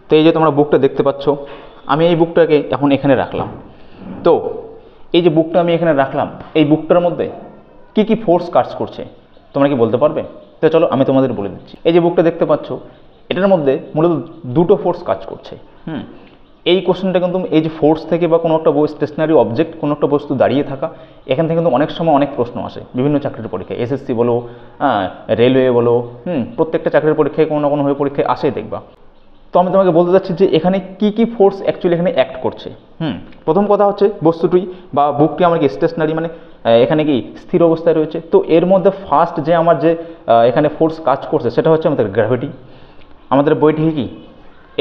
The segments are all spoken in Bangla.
তো এই যে তোমরা বুকটা দেখতে পাচ্ছ, আমি এই বুকটাকে এখন এখানে রাখলাম। তো এই যে বুকটা আমি এখানে রাখলাম, এই বুকটার মধ্যে কি কি ফোর্স কাজ করছে তোমরা কি বলতে পারবে? তো চলো আমি তোমাদের বলে দিচ্ছি। এই যে বুকটা দেখতে পাচ্ছ, এটার মধ্যে মূলত দুটো ফোর্স কাজ করছে। এই কোশ্চেনটা কিন্তু এই যে ফোর্স থেকে বা কোনো একটা স্টেশনারি অবজেক্ট, কোনো একটা বস্তু দাঁড়িয়ে থাকা, এখান থেকে কিন্তু অনেক সময় অনেক প্রশ্ন আসে বিভিন্ন চাকরির পরীক্ষায়, এসএসসি বলো, রেলওয়ে বলো, প্রত্যেকটা চাকরির পরীক্ষায় কোনো না কোনোভাবে পরীক্ষায় আসেই দেখবা। তো আমি তোমাকে বলতে চাচ্ছি যে এখানে কি কি ফোর্স অ্যাকচুয়ালি এখানে অ্যাক্ট করছে। প্রথম কথা হচ্ছে বস্তুটি বা বুকটি আমার কি স্টেশনারি, মানে এখানে কি স্থির অবস্থায় রয়েছে। তো এর মধ্যে ফার্স্ট যে আমার যে এখানে ফোর্স কাজ করছে সেটা হচ্ছে আমাদের গ্র্যাভিটি। আমাদের বইটি কি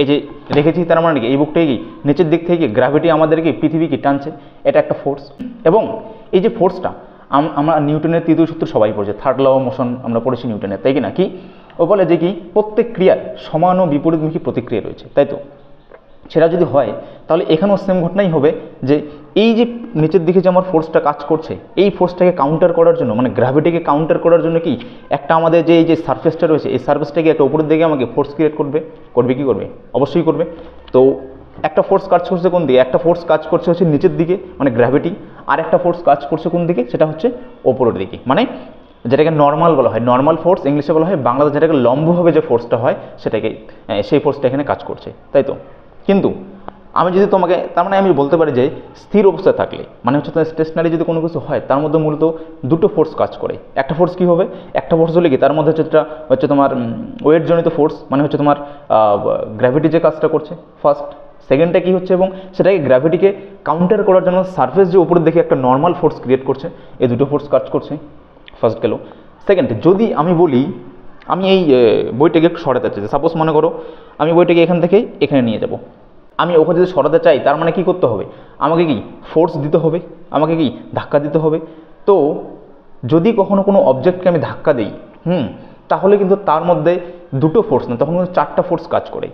এই যে রেখেছি, তার মানে কি এই বুকটাই কি নিচের দিক থেকে গ্র্যাভিটি আমাদেরকে পৃথিবীকে টানছে, এটা একটা ফোর্স। এবং এই যে ফোর্সটা আমরা নিউটনের তৃতীয় সূত্র সবাই পড়েছে, থার্ড ল অফ মোশন আমরা পড়েছি নিউটনের, তাই কি না? কি ও বলে যে কি প্রত্যেক ক্রিয়ার সমান ও বিপরীতমুখী প্রতিক্রিয়া রয়েছে, তাই তো? সেটা যদি হয় তাহলে এখানেও সেম ঘটনাই হবে, যে এই যে নিচের দিকে যে আমার ফোর্সটা কাজ করছে, এই ফোর্সটাকে কাউন্টার করার জন্য, মানে গ্র্যাভিটিকে কাউন্টার করার জন্য কি একটা আমাদের যে এই যে সারফেসটা রয়েছে, এই সারফেসটাকে একটা উপরের দিকে আমাকে ফোর্স ক্রিয়েট করবে। কি করবে? অবশ্যই করবে। তো একটা ফোর্স কাজ করছে কোন দিকে? একটা ফোর্স কাজ করছে হচ্ছে নিচের দিকে, মানে গ্র্যাভিটি। আর একটা ফোর্স কাজ করছে কোন দিকে? সেটা হচ্ছে ওপরের দিকে, মানে যেটাকে নর্মাল বলা হয়, নর্মাল ফোর্স ইংলিশে বলা হয়, বাংলাতে যেটাকে লম্বভাবে যে ফোর্সটা হয় সেটাকে, সেই ফোর্সটা এখানে কাজ করছে, তাই তো? কিন্তু আমি যদি তোমাকে, তার মানে আমি বলতে পারি যে স্থির অবস্থায় থাকলে, মানে হচ্ছে স্টেশনারি যদি কোনো কিছু হয়, তার মধ্যে মূলত দুটো ফোর্স কাজ করে। একটা ফোর্স কী হবে? একটা ফোর্স হলে কি তার মধ্যে হচ্ছে তোমার ওয়েটজনিত ফোর্স, মানে হচ্ছে তোমার গ্র্যাভিটি যে কাজটা করছে ফার্স্ট। সেকেন্ডটা কী হচ্ছে, এবং সেটাকে গ্র্যাভিটিকে কাউন্টার করার জন্য সারফেস যে উপরের দিকে একটা নর্মাল ফোর্স ক্রিয়েট করছে, এই দুটো ফোর্স কাজ করছে। ফার্স্ট গেল। সেকেন্ড, যদি আমি বলি আমি এই বইটাকে একটু সরাতে চাই, সাপোজ মনে করো আমি বইটাকে এখান থেকে এখানে নিয়ে যাব, আমি ওখানে যদি সরাতে চাই, তার মানে কী করতে হবে? আমাকে কি ফোর্স দিতে হবে, আমাকে কি ধাক্কা দিতে হবে। তো যদি কখনো কোনো অবজেক্টকে আমি ধাক্কা দিই, তাহলে কিন্তু তার মধ্যে দুটো ফোর্স না, তখন কিন্তু চারটা ফোর্স কাজ করে।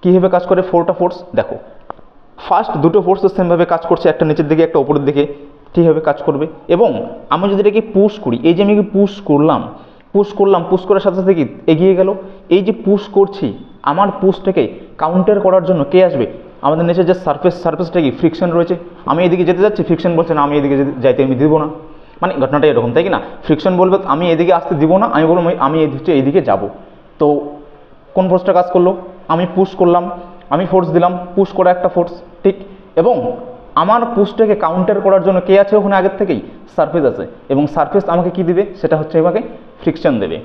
কীভাবে কাজ করে? ফোরটা ফোর্স দেখো। ফার্স্ট দুটো ফোর্স তো সেমভাবে কাজ করছে, একটা নিচের দিকে একটা উপরের দিকে, ঠিকভাবে কাজ করবে। এবং আমি যদি এটাকে পুশ করি, এই যে আমি পুশ করলাম, পুশ করার সাথে সাথে কি এগিয়ে গেল। এই যে পুশ করছি, আমার পুশটাকে কাউন্টার করার জন্য কে আসবে? আমাদের নিচে যে সারফেসটা কি ফ্রিকশন রয়েছে, আমি এদিকে যেতে যাচ্ছি, ফ্রিকশন বলছে না আমি এদিকে যাইতে আমি দিব না। মানে ঘটনাটা এরকম, তাই কি না? ফ্রিকশন বলবে আমি এদিকে আসতে দিব না, আমি বলবো আমি এইদিকে যাব। তো কোন ফোর্সটা কাজ করলো? আমি পুশ করলাম, আমি ফোর্স দিলাম, পুশ করা একটা ফোর্স, ঠিক। এবং আমার পুশটাকে কাউন্টার করার জন্য কে আছে ওখানে আগের থেকেই? সারফেস আছে। এবং সারফেস আমাকে কি দিবে? সেটা হচ্ছে আমাকে ফ্রিকশন দেবে।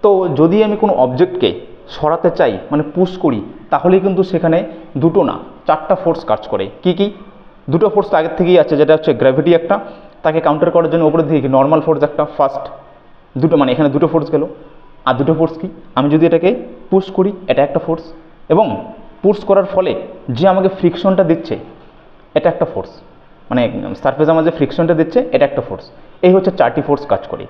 তো যদি আমি কোনো অবজেক্টকে সরাতে চাই, মানে পুশ করি, তাহলে কিন্তু সেখানে দুটো না চারটা ফোর্স কাজ করে। কি কি? দুটো ফোর্স তো আগের থেকেই আছে, যেটা হচ্ছে গ্র্যাভিটি একটা, তাকে কাউন্টার করার জন্য উপরের দিকে নর্মাল ফোর্স একটা, ফার্স্ট দুটো, মানে এখানে দুটো ফোর্স গেল। আর দুটো ফোর্স কি? আমি যদি এটাকে পুশ করি, এটা একটা ফোর্স। এবং পুশ করার ফলে যে আমাকে ফ্রিকশনটা দিচ্ছে, এটা একটা ফোর্স, মানে সারফেস আমার যে ফ্রিকশনটা দিচ্ছে, এটা একটা ফোর্স। এই হচ্ছে চারটি ফোর্স কাজ করে।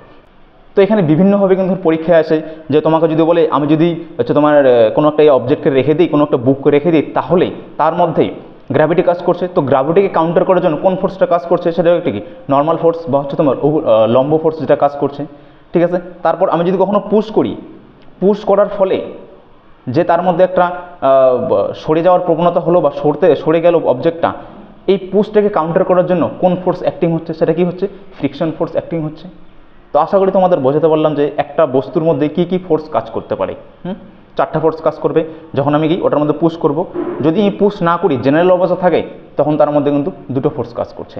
তো এখানে বিভিন্নভাবে কিন্তু পরীক্ষায় আসে, যে তোমাকে যদি বলে আমি যদি হচ্ছে তোমার কোনো একটা অবজেক্টকে রেখে দিই, কোনো একটা বুককে রেখে দিই, তাহলে তার মধ্যেই গ্র্যাভিটি কাজ করছে। তো গ্র্যাভিটিকে কাউন্টার করার জন্য কোন ফোর্সটা কাজ করছে? সেটা একটা কি নর্মাল ফোর্স বা হচ্ছে তোমার লম্ব ফোর্স যেটা কাজ করছে, ঠিক আছে। তারপর আমি যদি কখনো পুশ করি, পুশ করার ফলে যে তার মধ্যে একটা সরে যাওয়ার প্রবণতা হলো বা সরে গেল অবজেক্টটা, এই পুশটাকে কাউন্টার করার জন্য কোন ফোর্স অ্যাক্টিং হচ্ছে? সেটা কি হচ্ছে? ফ্রিকশন ফোর্স অ্যাক্টিং হচ্ছে। তো আশা করি তোমাদের বোঝাতে পারলাম যে একটা বস্তুর মধ্যে কি কি ফোর্স কাজ করতে পারে। চারটা ফোর্স কাজ করবে যখন আমি কি ওটার মধ্যে পুশ করব। যদি পুশ না করি, জেনারেল অবস্থা থাকে, তখন তার মধ্যে কিন্তু দুটো ফোর্স কাজ করছে।